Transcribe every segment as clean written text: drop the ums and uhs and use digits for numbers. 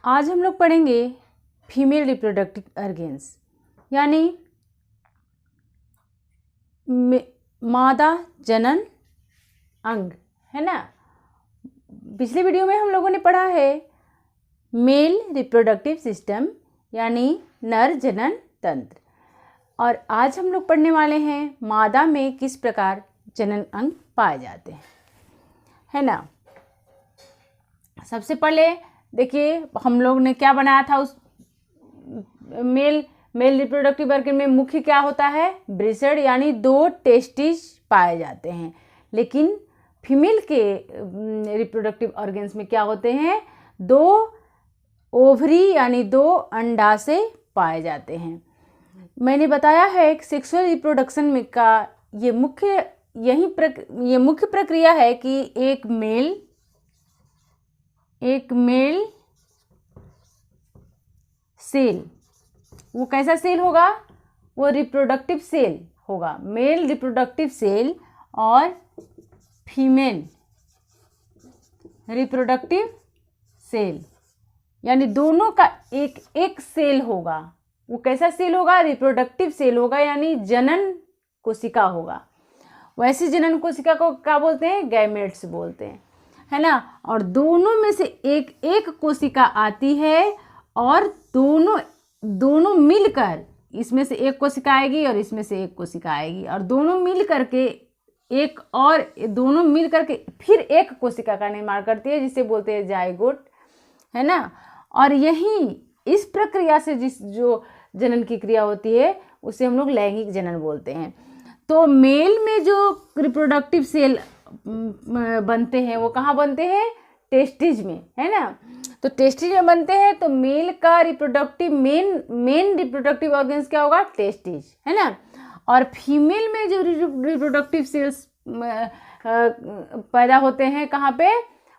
आज हम लोग पढ़ेंगे फीमेल रिप्रोडक्टिव ऑर्गेन्स यानी मादा जनन अंग, है ना। पिछले वीडियो में हम लोगों ने पढ़ा है मेल रिप्रोडक्टिव सिस्टम यानी नर जनन तंत्र, और आज हम लोग पढ़ने वाले हैं मादा में किस प्रकार जनन अंग पाए जाते हैं, है ना। सबसे पहले देखिए हम लोग ने क्या बनाया था, उस मेल रिप्रोडक्टिव ऑर्गन में मुख्य क्या होता है, ब्रेस्टेड यानी 2 टेस्टिस पाए जाते हैं। लेकिन फीमेल के रिप्रोडक्टिव ऑर्गन्स में क्या होते हैं, 2 ओवरी यानी 2 अंडाशय पाए जाते हैं। मैंने बताया है कि सेक्सुअल रिप्रोडक्शन में का ये मुख्य प्रक्रिया है कि एक मेल सेल, वो कैसा सेल होगा, वो रिप्रोडक्टिव सेल होगा, मेल रिप्रोडक्टिव सेल और फीमेल रिप्रोडक्टिव सेल, यानी दोनों का एक सेल होगा। वो कैसा सेल होगा, रिप्रोडक्टिव सेल होगा, यानी जनन कोशिका होगा। वैसे जनन कोशिका को क्या बोलते हैं, गैमेट्स बोलते हैं, है ना। और दोनों में से एक कोशिका आती है और दोनों मिलकर, इसमें से एक कोशिका आएगी और इसमें से एक कोशिका आएगी, और दोनों मिल करके फिर एक कोशिका का निर्माण करती है, जिसे बोलते हैं जाइगोट, है ना। और यही इस प्रक्रिया से जो जनन की क्रिया होती है उसे हम लोग लैंगिक जनन बोलते हैं। तो मेल में जो रिप्रोडक्टिव सेल बनते हैं वो कहाँ बनते हैं, टेस्टिज में, है ना। तो टेस्टिज में बनते हैं, तो मेल का मेन रिप्रोडक्टिव ऑर्गन्स क्या होगा, टेस्टिज, है ना। और फीमेल में जो रिप्रोडक्टिव सेल्स पैदा होते हैं कहाँ पे,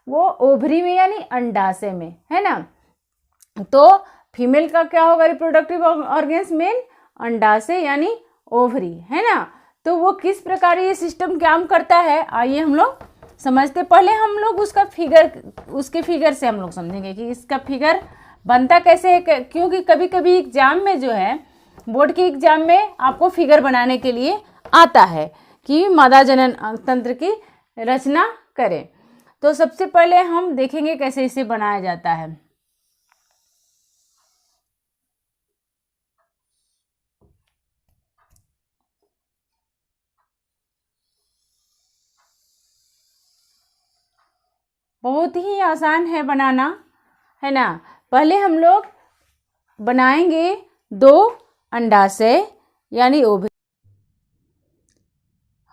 वो ओवरी में यानी अंडाशय में, है ना। तो फीमेल का क्या होगा रिप्रोडक्टिव ऑर्गन्स, मेन अंडाशय यानी ओवरी, है ना। तो वो किस प्रकार ये सिस्टम काम करता है, आइए हम लोग समझते। पहले हम लोग उसके फिगर से हम लोग समझेंगे कि इसका फिगर बनता कैसे है, क्योंकि कभी कभी एग्जाम में जो है, बोर्ड के एग्जाम में आपको फिगर बनाने के लिए आता है कि मादा जनन तंत्र की रचना करें। तो सबसे पहले हम देखेंगे कैसे इसे बनाया जाता है। बहुत ही आसान है बनाना, है ना। पहले हम लोग बनाएंगे 2 अंडाशय यानी ओवरी।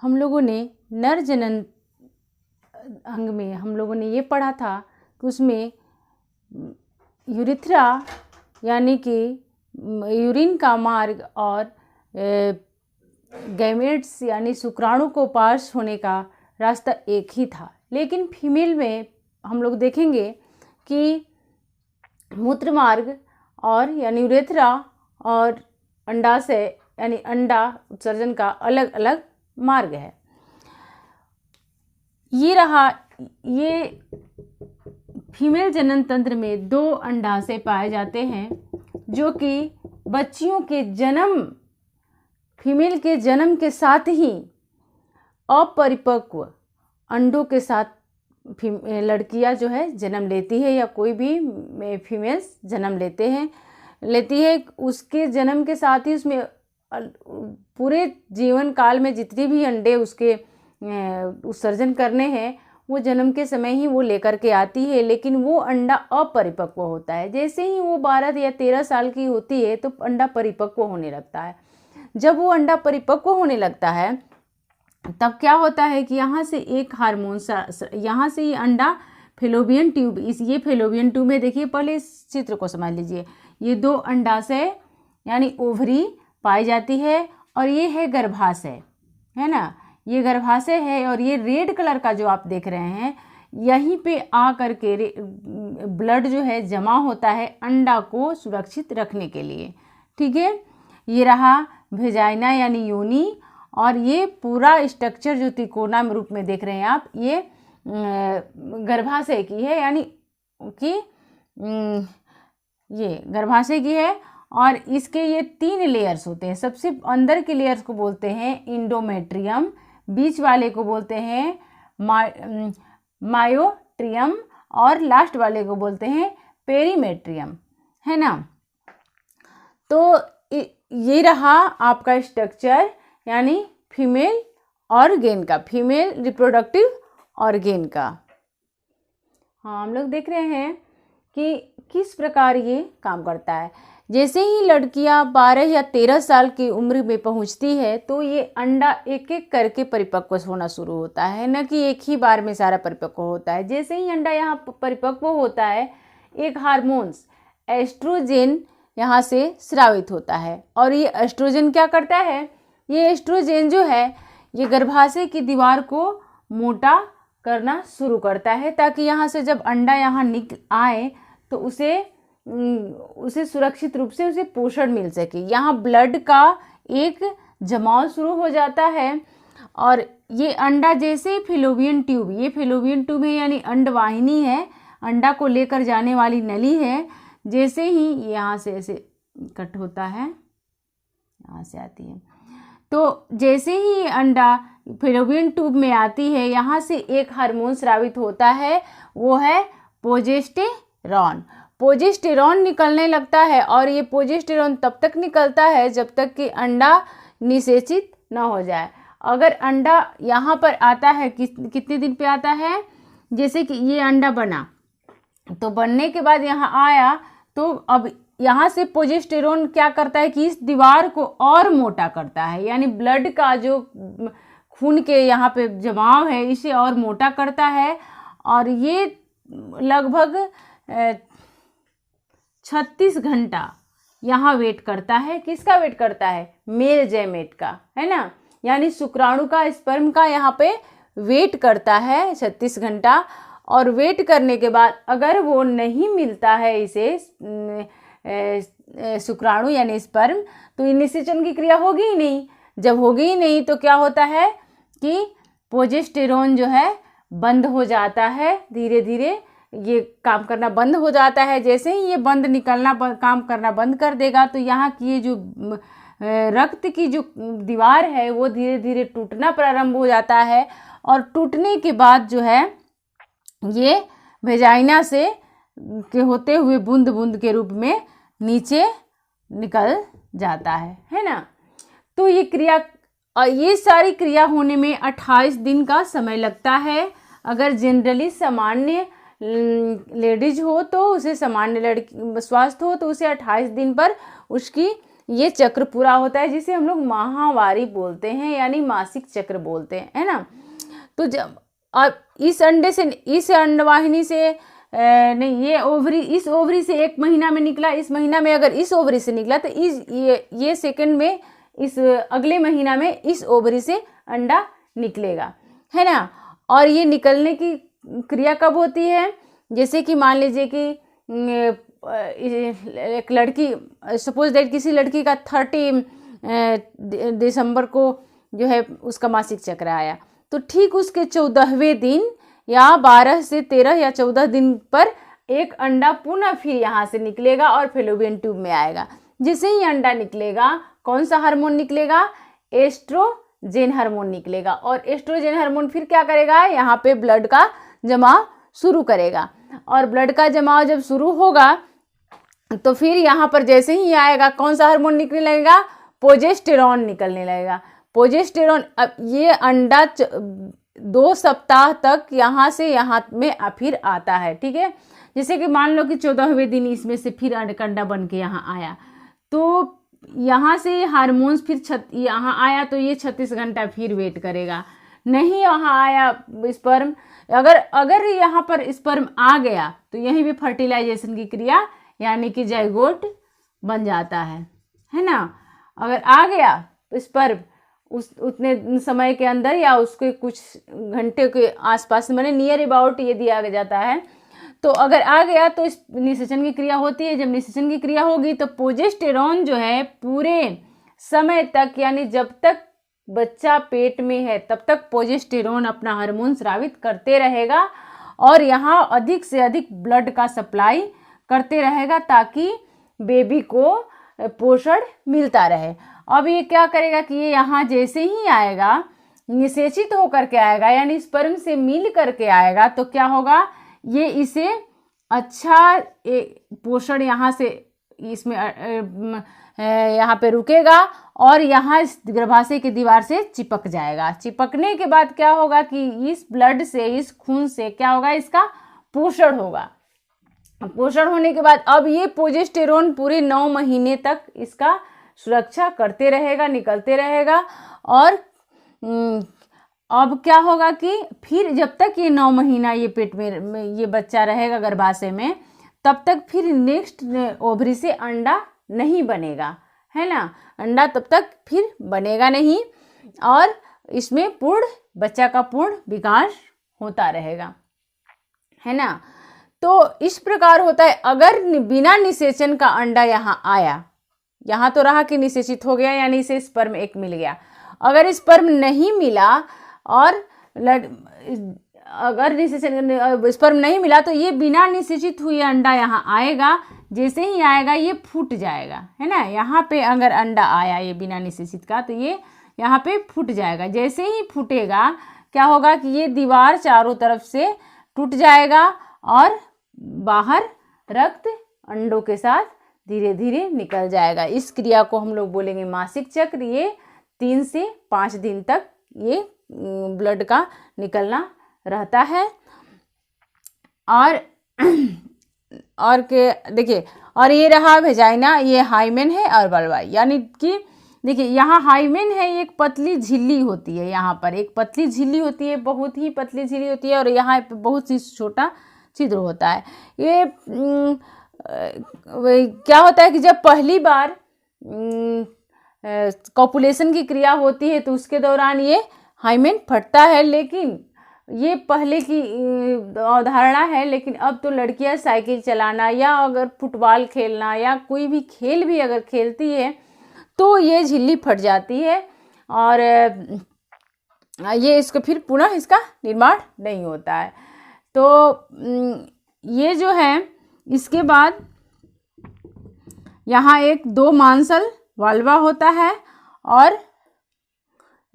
हम लोगों ने नर जनन अंग में हम लोगों ने ये पढ़ा था कि उसमें यूरिथ्रा यानी कि यूरिन का मार्ग और गैमेट्स यानी शुक्राणु को पास होने का रास्ता एक ही था। लेकिन फीमेल में हम लोग देखेंगे कि मूत्र मार्ग और यानी यूरेथ्रा और अंडाशय यानी अंडा उत्सर्जन का अलग अलग मार्ग है। ये फीमेल जनन तंत्र में 2 अंडाशय पाए जाते हैं, जो कि बच्चियों के फीमेल के जन्म के साथ ही अपरिपक्व अंडों के साथ लड़कियां जो है जन्म लेती है, या कोई भी फीमेल्स जन्म लेती है। उसके जन्म के साथ ही उसमें पूरे जीवन काल में जितने भी अंडे उसके उत्सर्जन करने हैं वो जन्म के समय ही वो लेकर के आती है। लेकिन वो अंडा अपरिपक्व होता है। जैसे ही वो 12 या 13 साल की होती है तो अंडा परिपक्व होने लगता है। जब वो अंडा परिपक्व होने लगता है तब क्या होता है कि यहाँ से एक हार्मोन यहाँ से ये अंडा फेलोपियन ट्यूब, ये फेलोपियन ट्यूब में देखिए, पहले इस चित्र को समझ लीजिए। ये 2 अंडाशय यानी ओवरी पाई जाती है, और ये है गर्भाशय, है ना। ये गर्भाशय है, और ये रेड कलर का जो आप देख रहे हैं, यहीं पे आ करके ब्लड जो है जमा होता है अंडा को सुरक्षित रखने के लिए, ठीक है। ये रहा वेजाइना यानी योनि, और ये पूरा स्ट्रक्चर जो त्रिकोणा रूप में देख रहे हैं आप, ये गर्भाशय की है, यानी कि ये गर्भाशय की है और इसके ये 3 लेयर्स होते हैं। सबसे अंदर के लेयर्स को बोलते हैं इंडोमेट्रियम, बीच वाले को बोलते हैं मायोट्रियम और लास्ट वाले को बोलते हैं पेरीमेट्रियम, है ना। तो ये रहा आपका स्ट्रक्चर, यानी फीमेल ऑर्गेन का, फीमेल रिप्रोडक्टिव ऑर्गेन का। हाँ, हम लोग देख रहे हैं कि किस प्रकार ये काम करता है। जैसे ही लड़कियां 12 या 13 साल की उम्र में पहुंचती है तो ये अंडा एक एक करके परिपक्व होना शुरू होता है, न कि एक ही बार में सारा परिपक्व होता है। जैसे ही अंडा यहाँ परिपक्व होता है, एक हार्मोन्स एस्ट्रोजेन यहाँ से स्रावित होता है। और ये एस्ट्रोजेन क्या करता है, ये एस्ट्रोजेन जो है ये गर्भाशय की दीवार को मोटा करना शुरू करता है, ताकि यहाँ से जब अंडा यहाँ निकल आए तो उसे सुरक्षित रूप से उसे पोषण मिल सके। यहाँ ब्लड का एक जमाव शुरू हो जाता है और ये अंडा जैसे फेलोपियन ट्यूब, ये फेलोपियन ट्यूब है यानी अंडवाहिनी है, अंडा को लेकर जाने वाली नली है। जैसे ही यहाँ से ऐसे कट होता है, यहाँ से आती है, तो जैसे ही अंडा फेलोपियन ट्यूब में आती है, यहाँ से एक हार्मोन स्रावित होता है, वो है प्रोजेस्टेरॉन। प्रोजेस्टेरॉन निकलने लगता है और ये प्रोजेस्टेरॉन तब तक निकलता है जब तक कि अंडा निषेचित न हो जाए। अगर अंडा यहाँ पर आता है, कितने दिन पे आता है, जैसे कि ये अंडा बना, तो बनने के बाद यहाँ आया, तो अब यहाँ से प्रोजेस्टेरॉन क्या करता है कि इस दीवार को और मोटा करता है, यानी ब्लड का जो खून के यहाँ पे जमाव है इसे और मोटा करता है। और ये लगभग 36 घंटा यहाँ वेट करता है। किसका वेट करता है, मेल जैमेट का, है ना, यानी शुक्राणु का, स्पर्म का यहाँ पे वेट करता है 36 घंटा। और वेट करने के बाद अगर वो नहीं मिलता है इसे शुक्राणु यानी स्पर्म, तो निषेचन की क्रिया होगी ही नहीं। जब होगी ही नहीं तो क्या होता है कि प्रोजेस्टेरॉन जो है बंद हो जाता है, धीरे धीरे ये काम करना बंद हो जाता है। जैसे ही ये काम करना बंद कर देगा तो यहाँ की ये जो रक्त की जो दीवार है वो धीरे धीरे टूटना प्रारंभ हो जाता है। और टूटने के बाद जो है ये वेजाइना से के होते हुए बूंद बूंद के रूप में नीचे निकल जाता है ना। तो ये सारी क्रिया होने में 28 दिन का समय लगता है। अगर जनरली सामान्य लेडीज हो तो उसे, सामान्य लड़की स्वास्थ्य हो तो उसे 28 दिन पर उसकी ये चक्र पूरा होता है, जिसे हम लोग माहवारी बोलते हैं, यानी मासिक चक्र बोलते हैं, है ना। तो जब अब इस अंडे से, इस अंडवाहिनी से नहीं, इस ओवरी से 1 महीना में निकला, इस महीना में अगर इस ओवरी से निकला तो ये सेकंड में इस अगले महीना में इस ओवरी से अंडा निकलेगा, है ना। और ये निकलने की क्रिया कब होती है, जैसे कि मान लीजिए कि एक लड़की, सपोज दैट किसी लड़की का 30 दिसंबर को जो है उसका मासिक चक्र आया, तो ठीक उसके 14वें दिन या 12 से 13 या 14 दिन पर एक अंडा पुनः फिर यहाँ से निकलेगा और फेलोपियन ट्यूब में आएगा। जैसे ही अंडा निकलेगा, कौन सा हार्मोन निकलेगा, एस्ट्रोजेन हार्मोन निकलेगा। और एस्ट्रोजेन हार्मोन फिर क्या करेगा, यहाँ पे ब्लड का जमाव शुरू करेगा। और ब्लड का जमाव जब शुरू होगा तो फिर यहाँ पर जैसे ही आएगा, कौन सा हार्मोन निकलने लगेगा, प्रोजेस्टेरॉन निकलने लगेगा। प्रोजेस्टेरॉन, अब ये अंडा 2 सप्ताह तक यहाँ से यहाँ में फिर आता है, ठीक है। जैसे कि मान लो कि 14वें दिन इसमें से फिर अंडा बन के यहाँ आया, तो यहाँ से हार्मोन्स फिर यहाँ आया तो ये 36 घंटा फिर वेट करेगा। नहीं यहाँ आया स्पर्म, अगर यहाँ पर स्पर्म आ गया तो यहीं भी फर्टिलाइजेशन की क्रिया यानी कि जाइगोट बन जाता है ना। अगर आ गया तो स्पर्म उतने समय के अंदर या उसके कुछ घंटे के आसपास, मैंने नियर अबाउट ये दिया जाता है, तो अगर आ गया तो इस निषेचन की क्रिया होती है। जब निषेचन की क्रिया होगी तो प्रोजेस्टेरॉन जो है पूरे समय तक, यानी जब तक बच्चा पेट में है तब तक प्रोजेस्टेरॉन अपना हार्मोन स्रावित करते रहेगा और यहाँ अधिक से अधिक ब्लड का सप्लाई करते रहेगा ताकि बेबी को पोषण मिलता रहे। अब ये क्या करेगा कि ये यहाँ जैसे ही आएगा, निषेचित होकर के आएगा, यानी स्पर्म से मिल करके आएगा, तो क्या होगा, ये इसे अच्छा पोषण यहाँ से इसमें यहाँ पे रुकेगा और यहाँ इस गर्भाशय की दीवार से चिपक जाएगा। चिपकने के बाद क्या होगा कि इस ब्लड से, इस खून से क्या होगा, इसका पोषण होगा। पोषण होने के बाद अब ये प्रोजेस्टेरोन पूरे 9 महीने तक इसका सुरक्षा करते रहेगा, निकलते रहेगा। और अब क्या होगा कि फिर जब तक ये 9 महीना ये पेट में ये बच्चा रहेगा गर्भाशय में, तब तक फिर नेक्स्ट ओवरी से अंडा नहीं बनेगा, है ना। अंडा तब तक फिर बनेगा नहीं और इसमें बच्चा का पूर्ण विकास होता रहेगा, है ना। तो इस प्रकार होता है। अगर बिना निषेचन का अंडा यहाँ आया, यहाँ तो रहा कि निषेचित हो गया, यानी इसे स्पर्म एक मिल गया। अगर स्पर्म नहीं मिला और अगर निषेचन स्पर्म नहीं मिला, तो ये बिना निषेचित हुए अंडा यहाँ आएगा। जैसे ही आएगा ये फूट जाएगा, है ना। यहाँ पे अगर अंडा आया ये बिना निषेचित का, तो ये यहाँ पे फूट जाएगा। जैसे ही फूटेगा क्या होगा कि ये दीवार चारों तरफ से टूट जाएगा और बाहर रक्त अंडों के साथ धीरे धीरे निकल जाएगा। इस क्रिया को हम लोग बोलेंगे मासिक चक्र। ये 3 से 5 दिन तक ये ब्लड का निकलना रहता है। और के देखिए, और ये रहा वेजाइना, ये हाइमेन है और वल्वाई, यानी कि देखिए यहाँ हाइमेन है, एक पतली झिल्ली होती है, यहाँ पर एक पतली झिल्ली होती है, बहुत ही पतली झिल्ली होती है, और यहाँ पे बहुत सी छोटा छिद्र होता है। ये क्या होता है कि जब पहली बार कॉपुलेशन की क्रिया होती है तो उसके दौरान ये हाइमेन फटता है, लेकिन ये पहले की अवधारणा है। लेकिन अब तो लड़कियां साइकिल चलाना या अगर फुटबॉल खेलना या कोई भी खेल भी अगर खेलती है तो ये झिल्ली फट जाती है और ये इसको फिर पुनः इसका निर्माण नहीं होता है। तो ये जो है, इसके बाद यहाँ एक 2 मांसल वाल्वा होता है और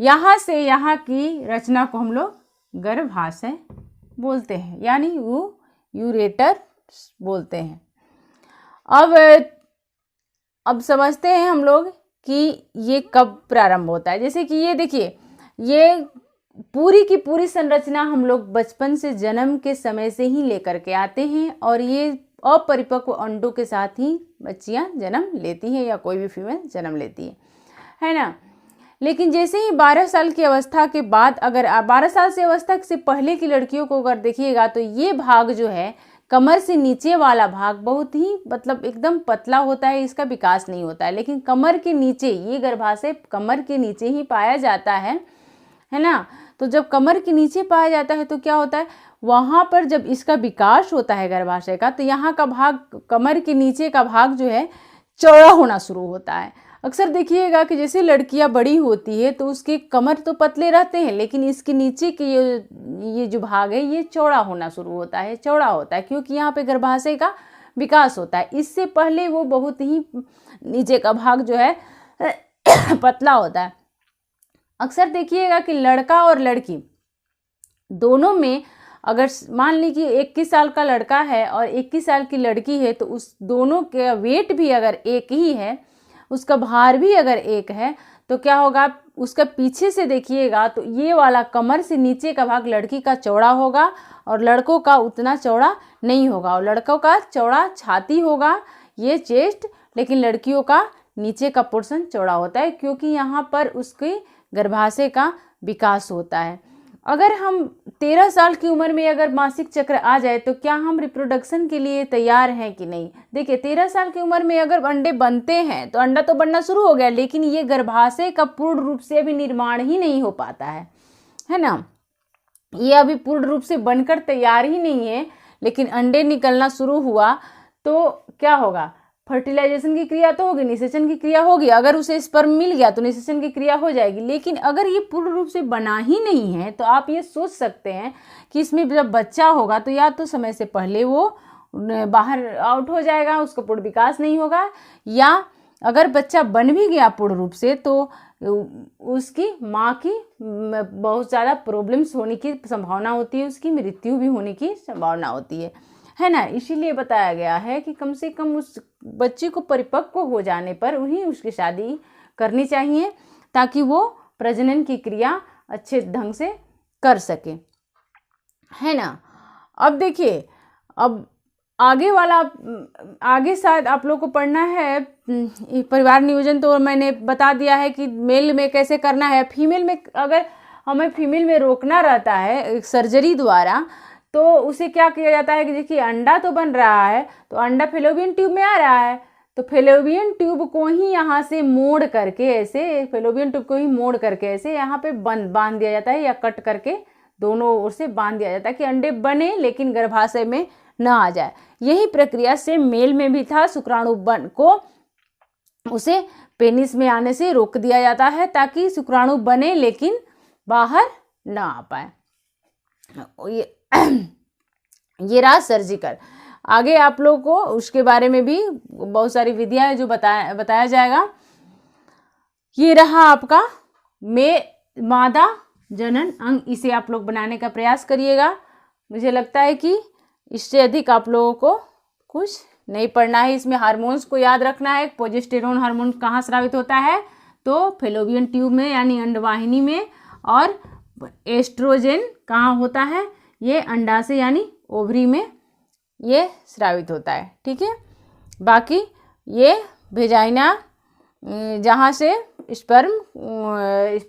यहाँ से यहाँ की रचना को हम लोग गर्भाशय बोलते हैं, यानी यूरेटर बोलते हैं। अब समझते हैं हम लोग कि ये कब प्रारंभ होता है। जैसे कि ये देखिए, ये पूरी की पूरी संरचना हम लोग बचपन से जन्म के समय से ही लेकर के आते हैं और ये अपरिपक्व अंडों के साथ ही बच्चियां जन्म लेती हैं या कोई भी फीमेल जन्म लेती है ना। लेकिन जैसे ही 12 साल की अवस्था के बाद, अगर 12 साल से अवस्था से पहले की लड़कियों को अगर देखिएगा तो ये भाग जो है, कमर से नीचे वाला भाग बहुत ही मतलब एकदम पतला होता है, इसका विकास नहीं होता है। लेकिन कमर के नीचे, ये गर्भाशय कमर के नीचे ही पाया जाता है ना। तो जब कमर के नीचे पाया जाता है तो क्या होता है, वहाँ पर जब इसका विकास होता है गर्भाशय का, तो यहाँ का भाग, कमर के नीचे का भाग जो है चौड़ा होना शुरू होता है। अक्सर देखिएगा कि जैसे लड़कियां बड़ी होती है तो उसके कमर तो पतले रहते हैं, लेकिन इसके नीचे के ये जो भाग है ये चौड़ा होना शुरू होता है, चौड़ा होता है, क्योंकि यहाँ पे गर्भाशय का विकास होता है। इससे पहले वो बहुत ही नीचे का भाग जो है पतला होता है। अक्सर देखिएगा कि लड़का और लड़की दोनों में, अगर मान लीजिए 21 साल का लड़का है और 21 साल की लड़की है, तो उस दोनों के वेट भी अगर एक ही है, उसका भार भी अगर एक है, तो क्या होगा, उसका पीछे से देखिएगा तो ये वाला कमर से नीचे का भाग लड़की का चौड़ा होगा और लड़कों का उतना चौड़ा नहीं होगा। और लड़कों का चौड़ा छाती होगा, ये चेस्ट, लेकिन लड़कियों का नीचे का पोर्शन चौड़ा होता है, क्योंकि यहाँ पर उसके गर्भाशय का विकास होता है। अगर हम 13 साल की उम्र में अगर मासिक चक्र आ जाए तो क्या हम रिप्रोडक्शन के लिए तैयार हैं कि नहीं। देखिए 13 साल की उम्र में अगर अंडे बनते हैं तो अंडा तो बनना शुरू हो गया, लेकिन ये गर्भाशय का पूर्ण रूप से अभी निर्माण ही नहीं हो पाता है ना। ये अभी पूर्ण रूप से बनकर तैयार ही नहीं है, लेकिन अंडे निकलना शुरू हुआ तो क्या होगा, फर्टिलाइजेशन की क्रिया तो होगी, निषेचन की क्रिया होगी। अगर उसे स्पर्म मिल गया तो निषेचन की क्रिया हो जाएगी। लेकिन अगर ये पूर्ण रूप से बना ही नहीं है तो आप ये सोच सकते हैं कि इसमें जब बच्चा होगा तो या तो समय से पहले वो बाहर आउट हो जाएगा, उसका पूर्ण विकास नहीं होगा। या अगर बच्चा बन भी गया पूर्ण रूप से तो उसकी माँ की बहुत ज़्यादा प्रॉब्लम्स होने की संभावना होती है, उसकी मृत्यु भी होने की संभावना होती है ना। इसीलिए बताया गया है कि कम से कम उस बच्चे को परिपक्व हो जाने पर उन्हीं उसकी शादी करनी चाहिए, ताकि वो प्रजनन की क्रिया अच्छे ढंग से कर सके, है ना। अब देखिए, अब आगे वाला, आगे शायद आप लोग को पढ़ना है परिवार नियोजन, तो मैंने बता दिया है कि मेल में कैसे करना है। फीमेल में अगर हमें फीमेल में रोकना रहता है सर्जरी द्वारा, तो उसे क्या किया जाता है कि देखिए अंडा तो बन रहा है, तो अंडा फेलोपियन ट्यूब में आ रहा है, तो फेलोपियन ट्यूब को ही यहाँ से मोड़ करके ऐसे, फेलोपियन ट्यूब को ही मोड़ करके ऐसे यहाँ पे बांध दिया जाता है, या कट करके दोनों ओर से बांध दिया जाता है कि अंडे बने लेकिन गर्भाशय में न आ जाए। यही प्रक्रिया से मेल में भी था। शुक्राणु बन को उसे पेनिस में आने से रोक दिया जाता है, ताकि शुक्राणु बने लेकिन बाहर ना आ पाए। ये रहा सर्जिकल। आगे आप लोग को उसके बारे में भी बहुत सारी विधियां हैं जो बताया जाएगा। ये रहा आपका मादा जनन अंग, इसे आप लोग बनाने का प्रयास करिएगा। मुझे लगता है कि इससे अधिक आप लोगों को कुछ नहीं पढ़ना है। इसमें हार्मोन्स को याद रखना है। प्रोजेस्टेरोन हार्मोन कहाँ स्रावित होता है, तो फेलोपियन ट्यूब में यानी अंडवाहिनी में, और एस्ट्रोजन कहाँ होता है, ये अंडाशय यानी ओवरी में ये स्रावित होता है, ठीक है। बाकी ये वेजाइना, जहाँ से स्पर्म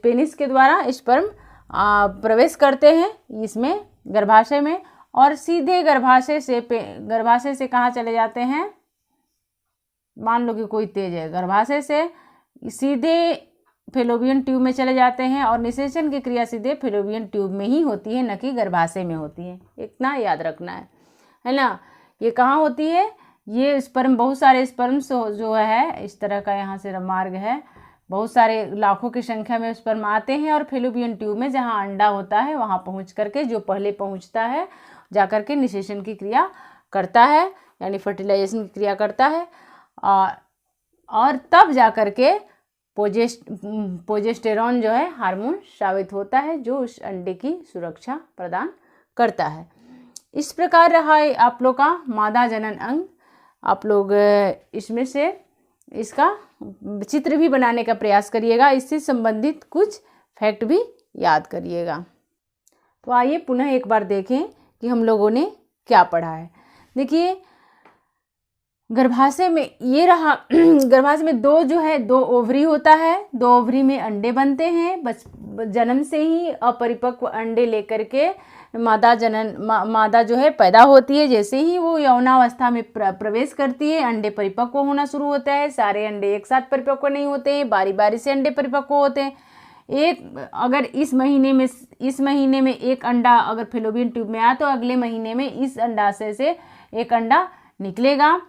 पेनिस के द्वारा स्पर्म प्रवेश करते हैं इसमें गर्भाशय में, और सीधे गर्भाशय से कहाँ चले जाते हैं, मान लो कि कोई तेज है, गर्भाशय से सीधे फेलोपियन ट्यूब में चले जाते हैं, और निषेचन की क्रिया सीधे फेलोपियन ट्यूब में ही होती है, न कि गर्भाशय में होती है। इतना याद रखना है ना। ये कहाँ होती है, ये स्पर्म, बहुत सारे स्पर्म्स जो है इस तरह का यहाँ से मार्ग है, बहुत सारे लाखों की संख्या में स्पर्म आते हैं, और फेलोपियन ट्यूब में जहाँ अंडा होता है वहाँ पहुँच करके, जो पहले पहुँचता है जाकर के निषेचन की क्रिया करता है, यानी फर्टिलाइजेशन की क्रिया करता है, और तब जाकर के प्रोजेस्टेरोन जो है हार्मोन स्रावित होता है, जो उस अंडे की सुरक्षा प्रदान करता है। इस प्रकार रहा आप लोग का मादा जनन अंग। आप लोग इसमें से इसका चित्र भी बनाने का प्रयास करिएगा, इससे संबंधित कुछ फैक्ट भी याद करिएगा। तो आइए पुनः एक बार देखें कि हम लोगों ने क्या पढ़ा है। देखिए, गर्भाशय में ये रहा, गर्भाशय में दो ओवरी होता है, दो ओवरी में अंडे बनते हैं। जन्म से ही अपरिपक्व अंडे लेकर के मादा जो है पैदा होती है। जैसे ही वो यौनावस्था में प्रवेश करती है, अंडे परिपक्व होना शुरू होता है। सारे अंडे एक साथ परिपक्व नहीं होते हैं, बारी बारी से अंडे परिपक्व होते हैं। अगर इस महीने में एक अंडा अगर फेलोपियन ट्यूब में आया, तो अगले महीने में इस अंडाशय से एक अंडा निकलेगा,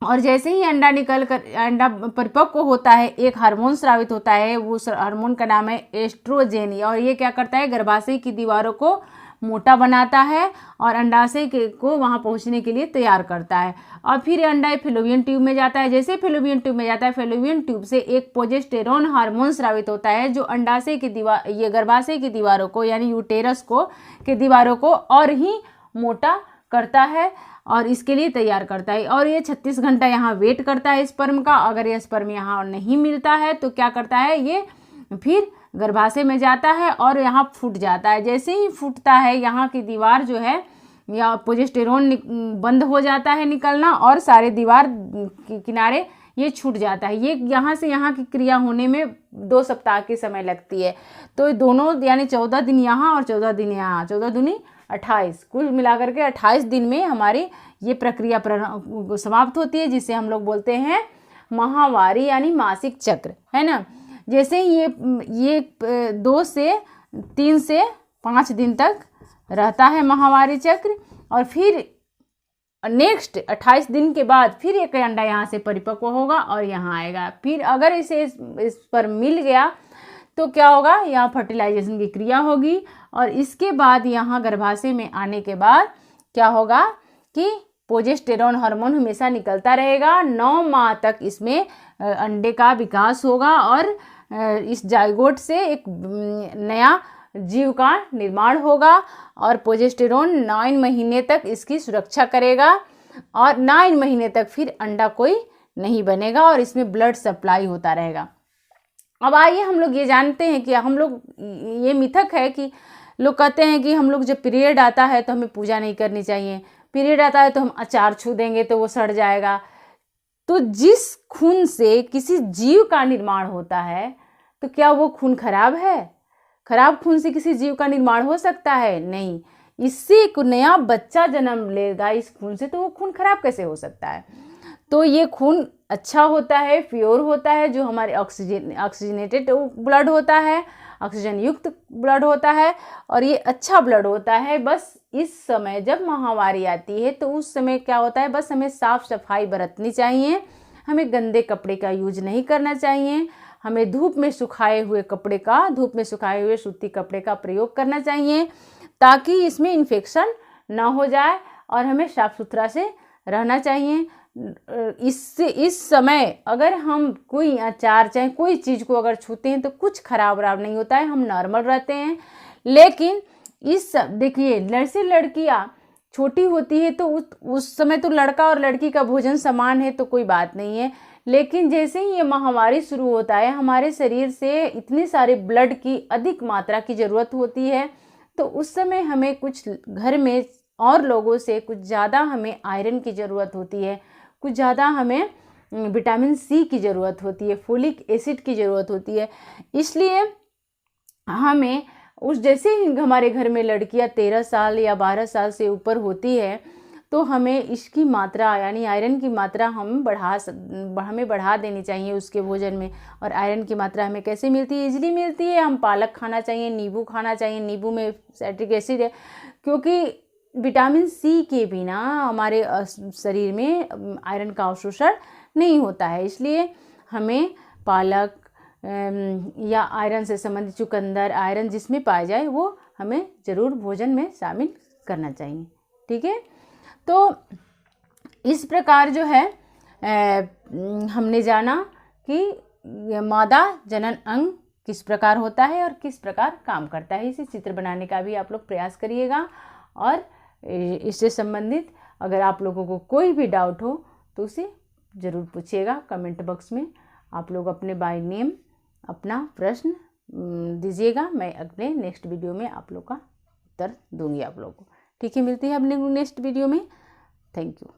और जैसे ही अंडा परिपक्व होता है, एक हार्मोन स्रावित होता है, वो हार्मोन का नाम है एस्ट्रोजेन, और ये क्या करता है, गर्भाशय की दीवारों को मोटा बनाता है और अंडाशय को वहां पहुंचने के लिए तैयार करता है। और फिर अंडा फेलोपियन ट्यूब में जाता है। जैसे फेलोपियन ट्यूब में जाता है, फेलोपियन ट्यूब से एक प्रोजेस्टेरोन हार्मोन स्रावित होता है, जो अंडाशय की दीवार, ये गर्भाशय की दीवारों को यानी यूटेरस के दीवारों को और ही मोटा करता है और इसके लिए तैयार करता है। और ये 36 घंटा यहाँ वेट करता है स्पर्म का। अगर ये स्पर्म यहाँ नहीं मिलता है तो क्या करता है, ये फिर गर्भाशय में जाता है और यहाँ फूट जाता है। जैसे ही फूटता है, यहाँ की दीवार जो है या प्रोजेस्टेरोन बंद हो जाता है निकलना, और सारे दीवार किनारे ये छूट जाता है। ये यहाँ से यहाँ की क्रिया होने में 2 सप्ताह की समय लगती है। तो दोनों यानी 14 दिन यहाँ और 14 दिन यहाँ, 14 दूनी 28, कुल मिलाकर के 28 दिन में हमारी ये प्रक्रिया समाप्त होती है, जिसे हम लोग बोलते हैं माहवारी यानी मासिक चक्र, है ना। जैसे ही ये 2 से 3 से 5 दिन तक रहता है माहवारी चक्र, और फिर नेक्स्ट 28 दिन के बाद फिर एक अंडा यहाँ से परिपक्व होगा और यहाँ आएगा। फिर अगर इसे इस पर मिल गया तो क्या होगा, यहाँ फर्टिलाइजेशन की क्रिया होगी, और इसके बाद यहाँ गर्भाशय में आने के बाद क्या होगा कि प्रोजेस्टेरॉन हार्मोन हमेशा निकलता रहेगा। 9 माह तक इसमें अंडे का विकास होगा और इस जाइगोट से एक नया जीव का निर्माण होगा और प्रोजेस्टेरॉन 9 महीने तक इसकी सुरक्षा करेगा और 9 महीने तक फिर अंडा कोई नहीं बनेगा और इसमें ब्लड सप्लाई होता रहेगा। अब आइए हम लोग ये जानते हैं कि हम लोग, ये मिथक है कि लोग कहते हैं कि हम लोग जब पीरियड आता है तो हमें पूजा नहीं करनी चाहिए, पीरियड आता है तो हम अचार छू देंगे तो वो सड़ जाएगा। तो जिस खून से किसी जीव का निर्माण होता है तो क्या वो खून खराब है? खराब खून से किसी जीव का निर्माण हो सकता है? नहीं। इससे एक नया बच्चा जन्म लेगा इस खून से, तो वो खून खराब कैसे हो सकता है? तो ये खून अच्छा होता है, प्योर होता है, जो हमारे ऑक्सीजनेटेड ब्लड होता है, ऑक्सीजन युक्त ब्लड होता है और ये अच्छा ब्लड होता है। बस इस समय जब महामारी आती है तो उस समय क्या होता है, बस हमें साफ सफाई बरतनी चाहिए, हमें गंदे कपड़े का यूज नहीं करना चाहिए, हमें धूप में सुखाए हुए सूती कपड़े का प्रयोग करना चाहिए ताकि इसमें इन्फेक्शन ना हो जाए और हमें साफ सुथरा से रहना चाहिए। इससे इस समय अगर हम कोई अचार चाहे कोई चीज़ को अगर छूते हैं तो कुछ खराब नहीं होता है, हम नॉर्मल रहते हैं। लेकिन इस देखिए, जैसे लड़कियां छोटी होती है तो उस समय तो लड़का और लड़की का भोजन समान है तो कोई बात नहीं है, लेकिन जैसे ही ये महामारी शुरू होता है हमारे शरीर से इतने सारे ब्लड की अधिक मात्रा की ज़रूरत होती है, तो उस समय हमें कुछ घर में और लोगों से कुछ ज़्यादा हमें आयरन की ज़रूरत होती है, कुछ ज़्यादा हमें विटामिन सी की ज़रूरत होती है, फोलिक एसिड की ज़रूरत होती है। इसलिए हमें जैसे ही हमारे घर में लड़कियां 13 साल या 12 साल से ऊपर होती है तो हमें इसकी मात्रा यानी आयरन की मात्रा हमें बढ़ा देनी चाहिए उसके भोजन में। और आयरन की मात्रा हमें कैसे मिलती है? इजीली मिलती है। हम पालक खाना चाहिए, नींबू खाना चाहिए, नींबू में साइट्रिक एसिड है, क्योंकि विटामिन सी के बिना हमारे शरीर में आयरन का अवशोषण नहीं होता है। इसलिए हमें पालक या आयरन से संबंधित चुकंदर, आयरन जिसमें पाया जाए वो हमें ज़रूर भोजन में शामिल करना चाहिए। ठीक है, तो इस प्रकार जो है हमने जाना कि मादा जनन अंग किस प्रकार होता है और किस प्रकार काम करता है। इसे चित्र बनाने का भी आप लोग प्रयास करिएगा और इससे संबंधित अगर आप लोगों को कोई भी डाउट हो तो उसे ज़रूर पूछिएगा कमेंट बॉक्स में। आप लोग अपने बाय नेम अपना प्रश्न दीजिएगा, मैं अगले नेक्स्ट वीडियो में आप लोग का उत्तर दूंगी आप लोगों को। ठीक है, मिलती है अपने नेक्स्ट वीडियो में। Thank you.